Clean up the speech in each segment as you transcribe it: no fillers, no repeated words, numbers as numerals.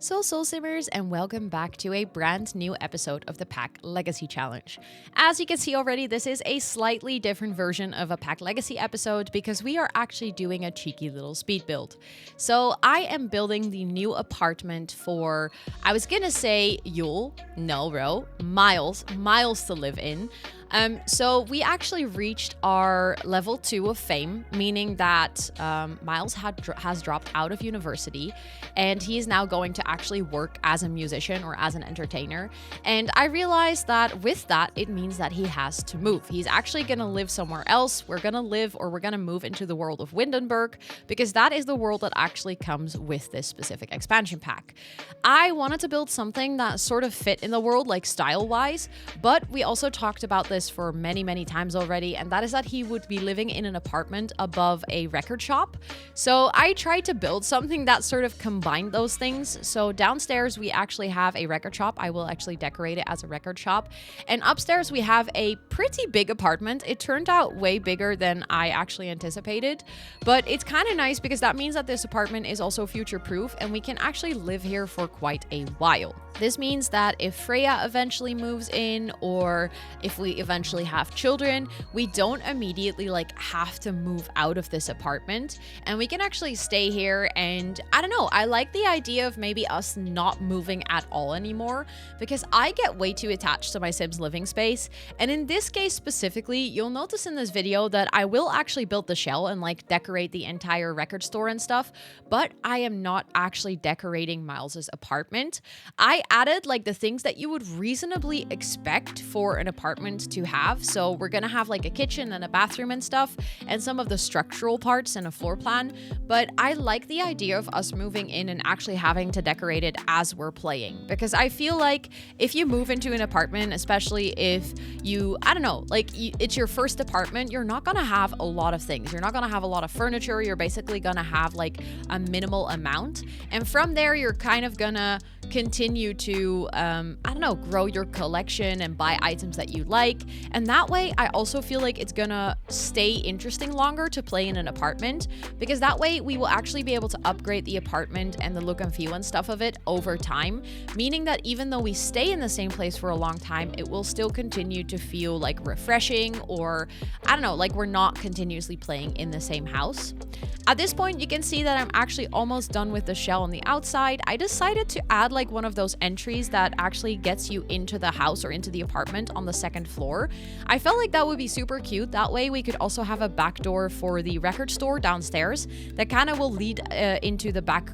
So Soul Simmers, and welcome back to a brand new episode of the Pack Legacy Challenge. As you can see already, this is a slightly different version of a Pack Legacy episode because we are actually doing a cheeky little speed build. So I am building the new apartment for, I was gonna say Yule, no bro, Myles to live in. So we actually reached our level 2 of fame, meaning that Myles has dropped out of university and he is now going to actually work as a musician or as an entertainer. And I realized that with that, it means that he has to move. He's actually going to live somewhere else. We're going to move into the world of Windenburg because that is the world that actually comes with this specific expansion pack. I wanted to build something that sort of fit in the world, like style-wise, but we also talked about this for many times already, and that is that he would be living in an apartment above a record shop. So I tried to build something that sort of combined those things. So downstairs we actually have a record shop. I will actually decorate it as a record shop, and upstairs we have a pretty big apartment. It turned out way bigger than I actually anticipated, but it's kind of nice because that means that this apartment is also future proof and we can actually live here for quite a while. This means that if Freya eventually moves in, or if we eventually have children, we don't immediately have to move out of this apartment and we can actually stay here. And I don't know, I like the idea of maybe us not moving at all anymore because I get way too attached to my Sims living space. And in this case specifically, you'll notice in this video that I will actually build the shell and decorate the entire record store and stuff, but I am not actually decorating Myles's apartment. I added the things that you would reasonably expect for an apartment to have. So we're gonna have a kitchen and a bathroom and stuff, and some of the structural parts and a floor plan. But I like the idea of us moving in and actually having to decorate it as we're playing, because I feel like if you move into an apartment, especially if you, I don't know, it's your first apartment, you're not gonna have a lot of things. You're not gonna have a lot of furniture. You're basically gonna have a minimal amount, and from there you're kind of gonna continue to grow your collection and buy items that you like. And that way I also feel like it's gonna stay interesting longer to play in an apartment, because that way we will actually be able to upgrade the apartment and the look and feel and stuff of it over time, meaning that even though we stay in the same place for a long time, it will still continue to feel refreshing, or I don't know, we're not continuously playing in the same house. At this point, you can see that I'm actually almost done with the shell on the outside. I decided to add one of those entries that actually gets you into the house or into the apartment on the second floor. I felt like that would be super cute. That way we could also have a back door for the record store downstairs that kind of will lead into the back,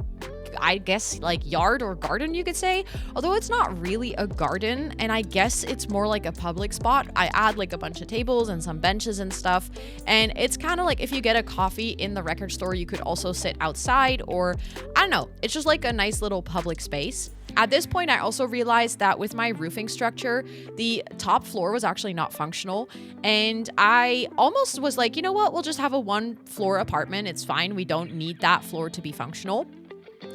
I guess, yard or garden, you could say, although it's not really a garden, and I guess it's more like a public spot. I add a bunch of tables and some benches and stuff, and it's kind of if you get a coffee in the record store, you could also sit outside, or I don't know, it's just a nice little public space. At this point, I also realized that with my roofing structure, the top floor was actually not functional. And I almost was you know what, we'll just have a 1-floor apartment. It's fine. We don't need that floor to be functional.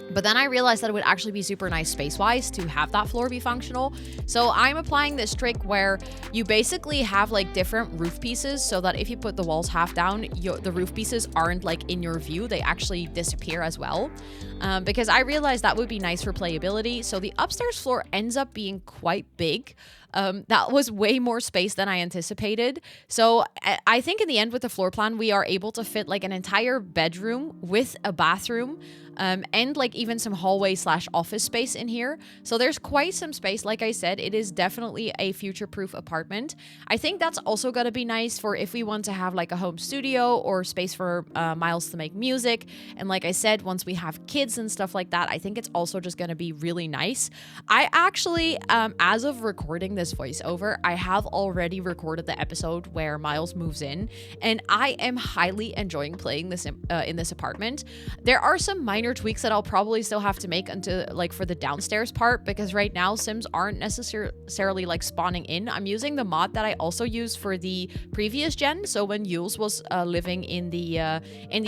But then I realized that it would actually be super nice space-wise to have that floor be functional. So I'm applying this trick where you basically have different roof pieces, so that if you put the walls half down, the roof pieces aren't in your view. They actually disappear as well. Because I realized that would be nice for playability. So the upstairs floor ends up being quite big. That was way more space than I anticipated. So I think in the end with the floor plan, we are able to fit an entire bedroom with a bathroom, and even some hallway / office space in here. So there's quite some space. Like I said, it is definitely a future-proof apartment. I think that's also going to be nice for if we want to have a home studio or space for Myles to make music. And like I said, once we have kids and stuff like that, I think it's also just going to be really nice. I actually, as of recording this voiceover, I have already recorded the episode where Myles moves in, and I am highly enjoying playing this in this apartment. There are some minor tweaks that I'll probably still have to make until for the downstairs part, because right now Sims aren't necessarily spawning in. I'm using the mod that I also used for the previous gen. So when Yules was living in the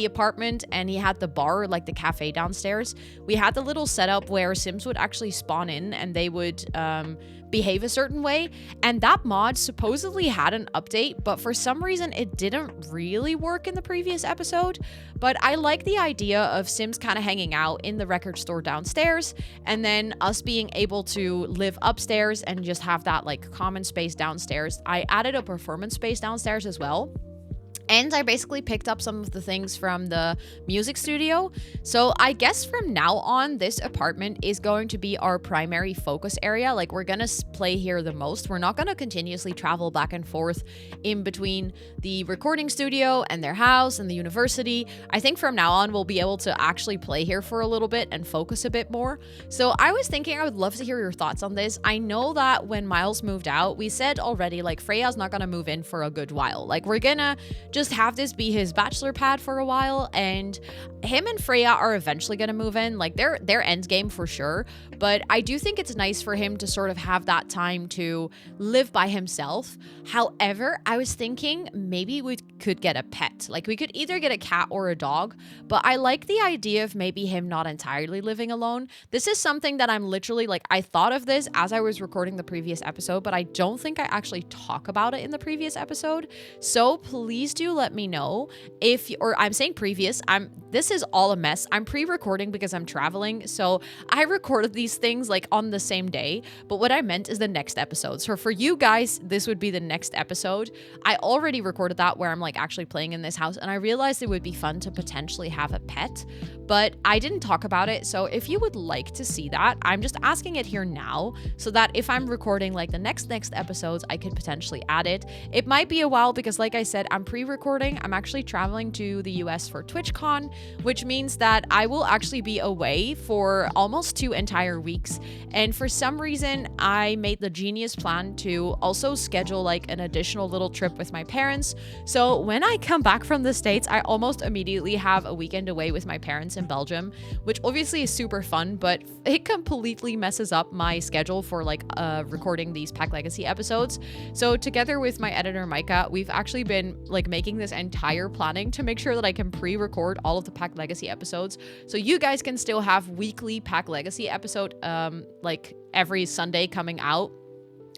apartment and he had the bar, the cafe downstairs, we had the little setup where Sims would actually spawn in and they would behave a certain way, and that mod supposedly had an update, but for some reason it didn't really work in the previous episode. But I like the idea of Sims kind of hanging out in the record store downstairs, and then us being able to live upstairs and just have that like common space downstairs. I added a performance space downstairs as well. And I basically picked up some of the things from the music studio. So I guess from now on, this apartment is going to be our primary focus area. Like, we're gonna play here the most. We're not gonna continuously travel back and forth in between the recording studio and their house and the university. I think from now on, we'll be able to actually play here for a little bit and focus a bit more. So I was thinking I would love to hear your thoughts on this. I know that when Myles moved out, we said already, like, Freya's not gonna move in for a good while. Like, we're gonna just have this be his bachelor pad for a while, and him and Freya are eventually going to move in. Like, their end game for sure, but I do think it's nice for him to sort of have that time to live by himself. However, I was thinking maybe we could get a pet. Like, we could either get a cat or a dog, but I like the idea of maybe him not entirely living alone. This is something that I'm literally, like, I thought of this as I was recording the previous episode, but I don't think I actually talk about it in the previous episode. So please do let me know if, or I'm saying previous, this is all a mess. I'm pre-recording because I'm traveling. So I recorded these things like on the same day, but what I meant is the next episode. So for you guys, this would be the next episode. I already recorded that where I'm like actually playing in this house, and I realized it would be fun to potentially have a pet, but I didn't talk about it. So if you would like to see that, I'm just asking it here now so that if I'm recording like the next episodes, I could potentially add it. It might be a while because, like I said, I'm pre-recording. I'm actually traveling to the US for TwitchCon, which means that I will actually be away for almost 2 entire weeks. And for some reason, I made the genius plan to also schedule like an additional little trip with my parents. So when I come back from the States, I almost immediately have a weekend away with my parents in Belgium, which obviously is super fun, but it completely messes up my schedule for like recording these Pack Legacy episodes. So together with my editor, Micah, we've actually been like making this entire planning to make sure that I can pre-record all of the Pack Legacy episodes, so you guys can still have weekly Pack Legacy episode like every Sunday coming out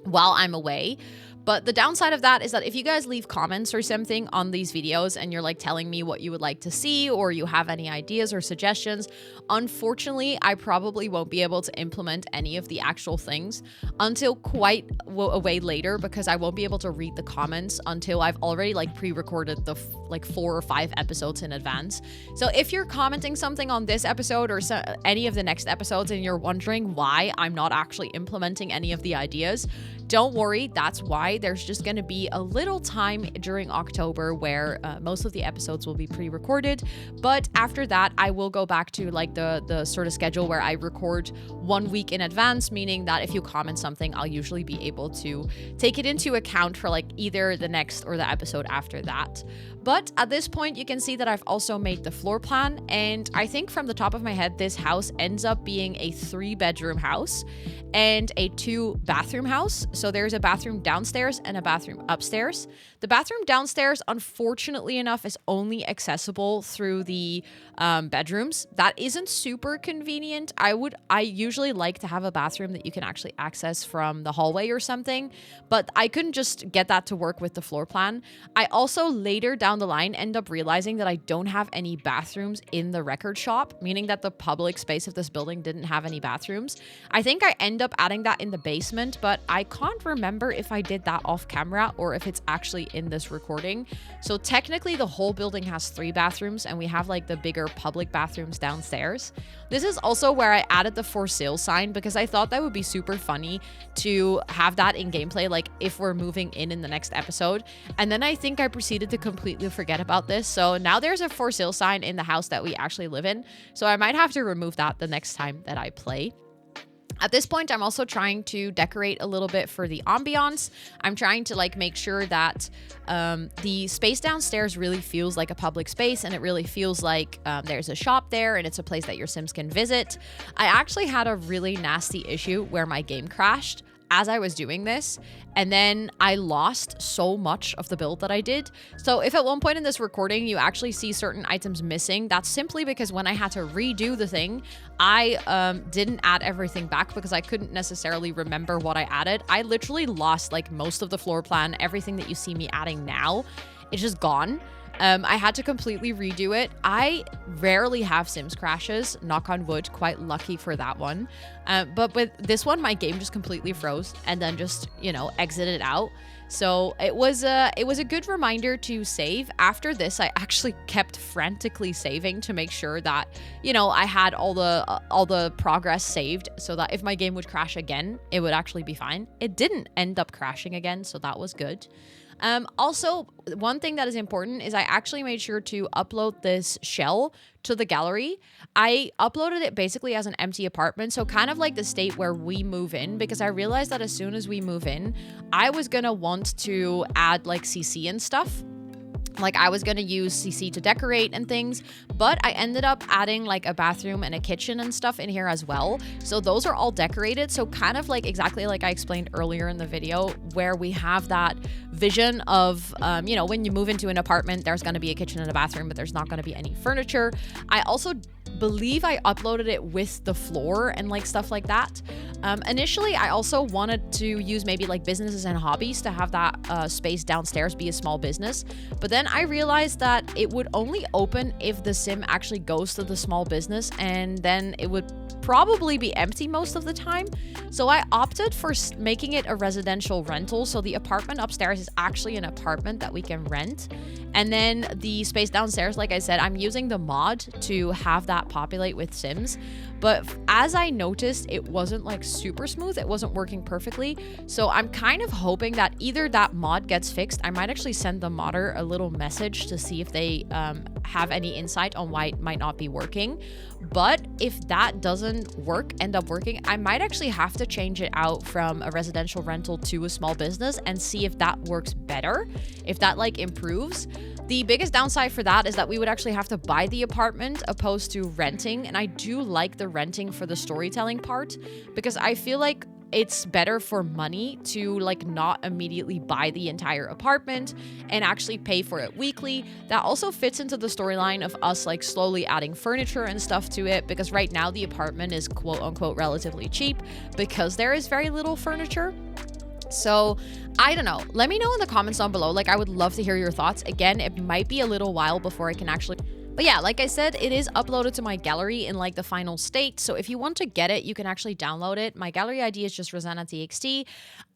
while I'm away. But the downside of that is that if you guys leave comments or something on these videos and you're like telling me what you would like to see, or you have any ideas or suggestions, unfortunately, I probably won't be able to implement any of the actual things until quite a way later, because I won't be able to read the comments until I've already like pre-recorded the like 4 or 5 episodes in advance. So if you're commenting something on this episode or any of the next episodes and you're wondering why I'm not actually implementing any of the ideas, don't worry, that's why. There's just going to be a little time during October where most of the episodes will be pre-recorded, but after that I will go back to like the sort of schedule where I record 1 week in advance, meaning that if you comment something, I'll usually be able to take it into account for like either the next or the episode after that. But at this point, you can see that I've also made the floor plan, and I think from the top of my head, this house ends up being a 3-bedroom house and a 2-bathroom house. So there's a bathroom downstairs and a bathroom upstairs. The bathroom downstairs, unfortunately enough, is only accessible through the bedrooms. That isn't super convenient. I usually like to have a bathroom that you can actually access from the hallway or something, but I couldn't just get that to work with the floor plan. I also later down the line end up realizing that I don't have any bathrooms in the record shop, meaning that the public space of this building didn't have any bathrooms. I think I end up adding that in the basement, but I can't remember if I did that off camera or if it's actually in this recording. So technically the whole building has 3 bathrooms, and we have like the bigger public bathrooms downstairs. This is also where I added the for sale sign because I thought that would be super funny to have that in gameplay, like if we're moving in the next episode. And then I think I proceeded to completely forget about this. So now there's a for sale sign in the house that we actually live in. So I might have to remove that the next time that I play. At this point, I'm also trying to decorate a little bit for the ambiance. I'm trying to like make sure that the space downstairs really feels like a public space, and it really feels like there's a shop there and it's a place that your Sims can visit. I actually had a really nasty issue where my game crashed as I was doing this, and then I lost so much of the build that I did. So if at one point in this recording you actually see certain items missing, that's simply because when I had to redo the thing, I didn't add everything back because I couldn't necessarily remember what I added. I literally lost like most of the floor plan, everything that you see me adding now, it's just gone. I had to completely redo it. I rarely have Sims crashes, knock on wood, quite lucky for that one. But with this one, my game just completely froze and then just, you know, exited out. So it was a good reminder to save. After this, I actually kept frantically saving to make sure that, you know, I had all the progress saved so that if my game would crash again, it would actually be fine. It didn't end up crashing again, so that was good. Also, one thing that is important is I actually made sure to upload this shell to the gallery. I uploaded it basically as an empty apartment, so kind of like the state where we move in, because I realized that as soon as we move in, I was gonna want to add like CC and stuff. Like I was gonna use CC to decorate and things, but I ended up adding like a bathroom and a kitchen and stuff in here as well. So those are all decorated. So kind of like exactly like I explained earlier in the video, where we have that vision of, you know, when you move into an apartment, there's gonna be a kitchen and a bathroom, but there's not gonna be any furniture. I also believe I uploaded it with the floor and like stuff like that. Initially, I also wanted to use maybe like businesses and hobbies to have that space downstairs be a small business. But then I realized that it would only open if the sim actually goes to the small business, and then it would probably be empty most of the time. So I opted for making it a residential rental. So the apartment upstairs is actually an apartment that we can rent. And then the space downstairs, like I said, I'm using the mod to have that populate with Sims. But as I noticed, it wasn't like super smooth. It wasn't working perfectly. So I'm kind of hoping that either that mod gets fixed. I might actually send the modder a little message to see if they have any insight on why it might not be working. But if that doesn't end up working, I might actually have to change it out from a residential rental to a small business and see if that works better, if that like improves. The biggest downside for that is that we would actually have to buy the apartment opposed to renting. And I do like the renting for the storytelling part, because I feel like it's better for money to like not immediately buy the entire apartment and actually pay for it weekly. That also fits into the storyline of us like slowly adding furniture and stuff to it, because right now the apartment is quote unquote relatively cheap because there is very little furniture. So I don't know. Let me know in the comments down below. Like, I would love to hear your thoughts. Again, it might be a little while before I can actually... But yeah, like I said, it is uploaded to my gallery in like the final state. So if you want to get it, you can actually download it. My gallery ID is just Rosannatxt.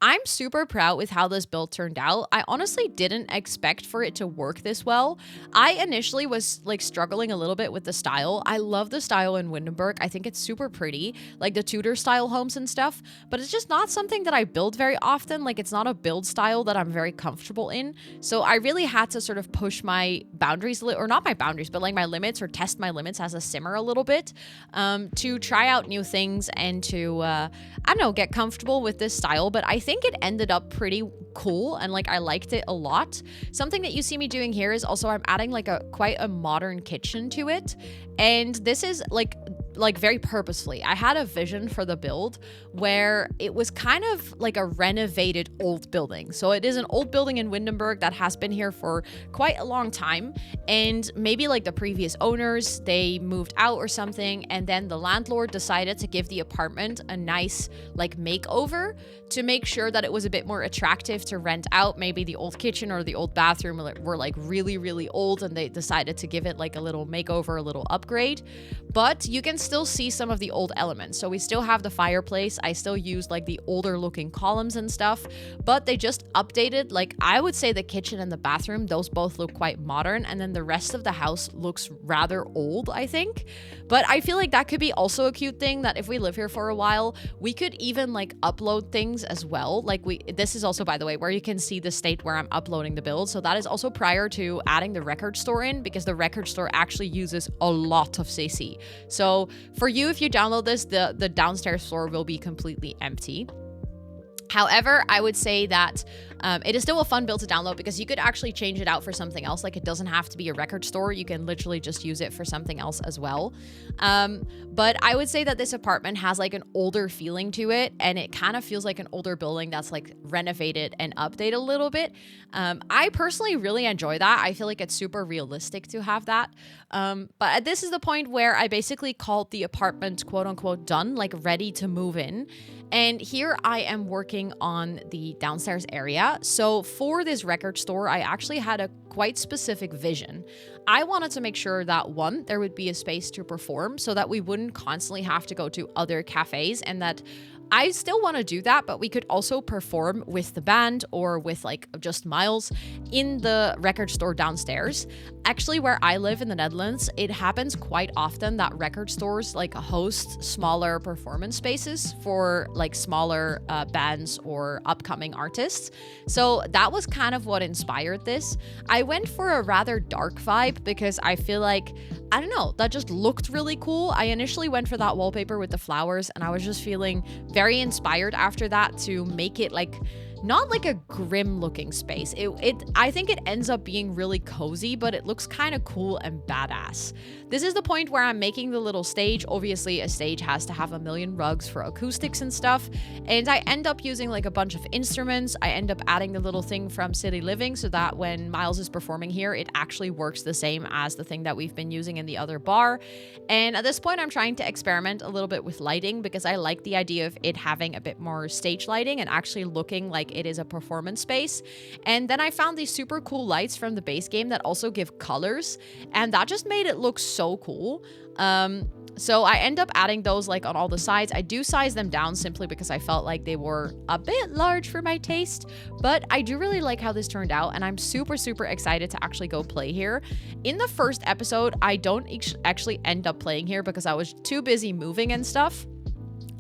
I'm super proud with how this build turned out. I honestly didn't expect for it to work this well. I initially was like struggling a little bit with the style. I love the style in Windenburg. I think it's super pretty, like the Tudor style homes and stuff, but it's just not something that I build very often. Like, it's not a build style that I'm very comfortable in. So I really had to sort of push my boundaries, or not my boundaries, but like my limits, or test my limits as a simmer a little bit, to try out new things and to, I don't know, get comfortable with this style. But I think it ended up pretty cool, and like I liked it a lot. Something that you see me doing here is also I'm adding like quite a modern kitchen to it, and this is like very purposefully. I had a vision for the build where it was kind of like a renovated old building. So it is an old building in Windenburg that has been here for quite a long time, and maybe like the previous owners, they moved out or something, and then the landlord decided to give the apartment a nice like makeover to make sure that it was a bit more attractive to rent out. Maybe the old kitchen or the old bathroom were like really old, and they decided to give it like a little makeover, a little upgrade. But you can still see some of the old elements. So we still have the fireplace. I still use like the older looking columns and stuff, but they just updated, like I would say the kitchen and the bathroom, those both look quite modern, and then the rest of the house looks rather old, I think. But I feel like that could be also a cute thing, that if we live here for a while, we could even like upload things as well. Like this is also, by the way, where you can see the state where I'm uploading the build. So that is also prior to adding the record store in, because the record store actually uses a lot of CC. So for you, if you download this, the downstairs floor will be completely empty. However, I would say that it is still a fun build to download, because you could actually change it out for something else. Like, it doesn't have to be a record store. You can literally just use it for something else as well. But I would say that this apartment has like an older feeling to it, and it kind of feels like an older building that's like renovated and updated a little bit. I personally really enjoy that. I feel like it's super realistic to have that. But this is the point where I basically called the apartment quote unquote done, like ready to move in. And here I am working on the downstairs area. area. So for this record store, I actually had a quite specific vision. I wanted to make sure that one, there would be a space to perform so that we wouldn't constantly have to go to other cafes, and that I still want to do that, but we could also perform with the band or with like just Myles in the record store downstairs. Actually, where I live in the Netherlands, it happens quite often that record stores like host smaller performance spaces for like smaller bands or upcoming artists. So that was kind of what inspired this. I went for a rather dark vibe because I feel like, I don't know, that just looked really cool. I initially went for that wallpaper with the flowers, and I was just feeling very inspired after that to make it like not like a grim looking space. I think it ends up being really cozy, but it looks kind of cool and badass. This is the point where I'm making the little stage. Obviously, a stage has to have a million rugs for acoustics and stuff. And I end up using like a bunch of instruments. I end up adding the little thing from City Living so that when Myles is performing here, it actually works the same as the thing that we've been using in the other bar. And at this point, I'm trying to experiment a little bit with lighting because I like the idea of it having a bit more stage lighting and actually looking like it is a performance space. And then I found these super cool lights from the base game that also give colors, and that just made it look so cool. So I end up adding those like on all the sides. I do size them down simply because I felt like they were a bit large for my taste, but I do really like how this turned out, and I'm super excited to actually go play here. In the first episode, I don't actually end up playing here because I was too busy moving and stuff.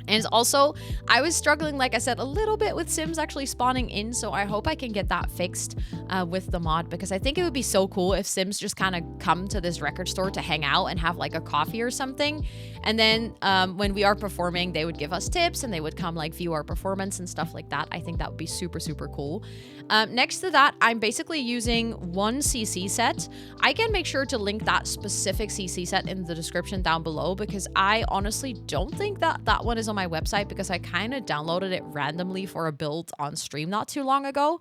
And also, I was struggling, like I said, a little bit with Sims actually spawning in, so I hope I can get that fixed with the mod, because I think it would be so cool if Sims just kind of come to this record store to hang out and have like a coffee or something. And then when we are performing, they would give us tips and they would come like view our performance and stuff like that. I think that would be super cool. Next to that, I'm basically using one CC set. I can make sure to link that specific CC set in the description down below, because I honestly don't think that that one is on my website, because I kind of downloaded it randomly for a build on stream not too long ago.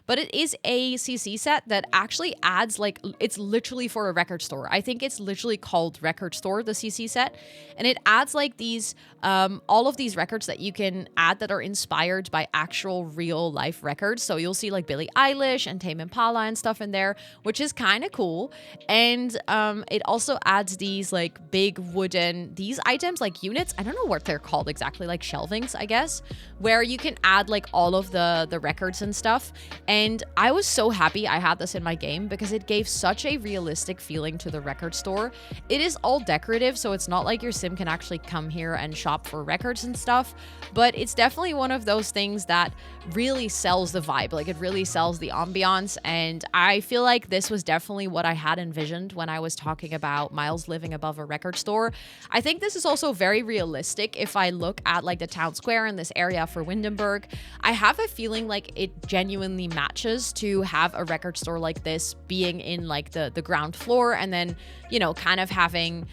But it is a CC set that actually adds, like, it's literally for a record store. I think it's literally called Record Store, the CC set. And it adds like these, all of these records that you can add that are inspired by actual real life records. So you'll see like Billie Eilish and Tame Impala and stuff in there, which is kind of cool. And it also adds these like big wooden, these items like units. I don't know what they're called exactly, like shelvings, I guess, where you can add like all of the records and stuff. And I was so happy I had this in my game because it gave such a realistic feeling to the record store. It is all decorative, so it's not like your sim can actually come here and shop for records and stuff, but it's definitely one of those things that really sells the vibe. Like, it really sells the ambiance, and I feel like this was definitely what I had envisioned when I was talking about Myles living above a record store. I think this is also very realistic. If I look at like the town square in this area for Windenburg, I have a feeling like it genuinely matches to have a record store like this being in like the ground floor, and then, you know, kind of having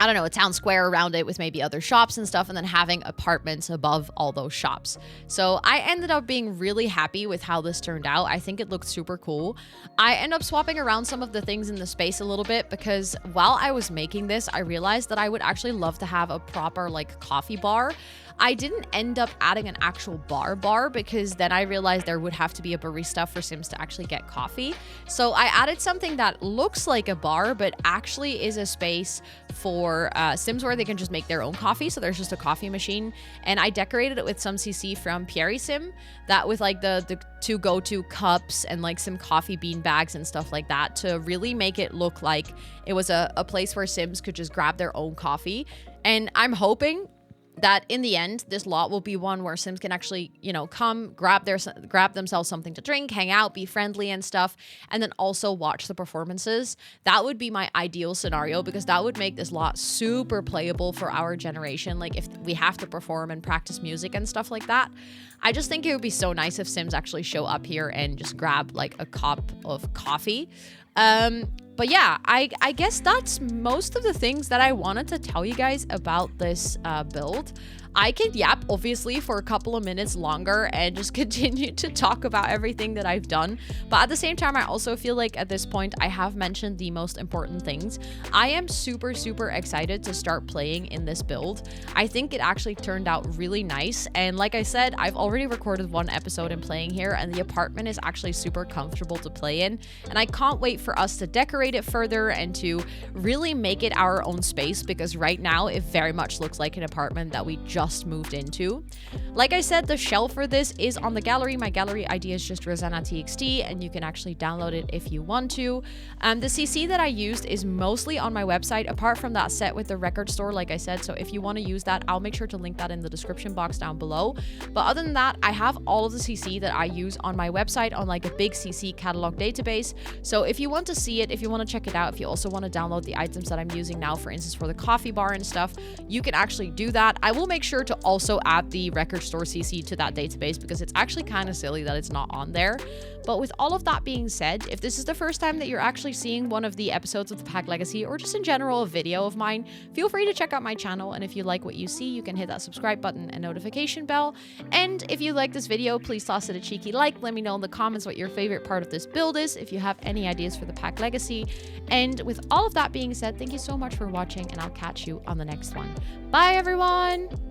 I don't know, a town square around it with maybe other shops and stuff, and then having apartments above all those shops. So I ended up being really happy with how this turned out. I think it looked super cool. I end up swapping around some of the things in the space a little bit, because while I was making this, I realized that I would actually love to have a proper like coffee bar. I didn't end up adding an actual bar because then I realized there would have to be a barista for Sims to actually get coffee. So I added something that looks like a bar, but actually is a space for Sims where they can just make their own coffee. So there's just a coffee machine, and I decorated it with some CC from Pierre Sim, that with like the two go-to cups and like some coffee bean bags and stuff like that, to really make it look like it was a place where Sims could just grab their own coffee. And I'm hoping that in the end, this lot will be one where Sims can actually, you know, come grab themselves something to drink, hang out, be friendly and stuff, and then also watch the performances. That would be my ideal scenario, because that would make this lot super playable for our generation. Like, if we have to perform and practice music and stuff like that, I just think it would be so nice if Sims actually show up here and just grab like a cup of coffee. But yeah, I guess that's most of the things that I wanted to tell you guys about this build. I could yap, obviously, for a couple of minutes longer and just continue to talk about everything that I've done. But at the same time, I also feel like at this point, I have mentioned the most important things. I am super, super excited to start playing in this build. I think it actually turned out really nice. And like I said, I've already recorded one episode in playing here, and the apartment is actually super comfortable to play in. And I can't wait for us to decorate it further and to really make it our own space, because right now it very much looks like an apartment that we just moved into. Like I said, the shell for this is on the gallery. My gallery ID is just Rosannatxt, and you can actually download it if you want to. The CC that I used is mostly on my website, apart from that set with the record store, like I said. So if you want to use that, I'll make sure to link that in the description box down below. But other than that, I have all of the CC that I use on my website on like a big CC catalog database. So if you want to see it, if you want to check it out, if you also want to download the items that I'm using now, for instance, for the coffee bar and stuff, you can actually do that. I will make sure to also add the record store CC to that database, because it's actually kind of silly that it's not on there. But with all of that being said, if this is the first time that you're actually seeing one of the episodes of the Pack Legacy, or just in general a video of mine, feel free to check out my channel. And if you like what you see, you can hit that subscribe button and notification bell. And if you like this video, please toss it a cheeky like. Let me know in the comments what your favorite part of this build is, if you have any ideas for the Pack Legacy. And with all of that being said, thank you so much for watching, and I'll catch you on the next one. Bye, everyone!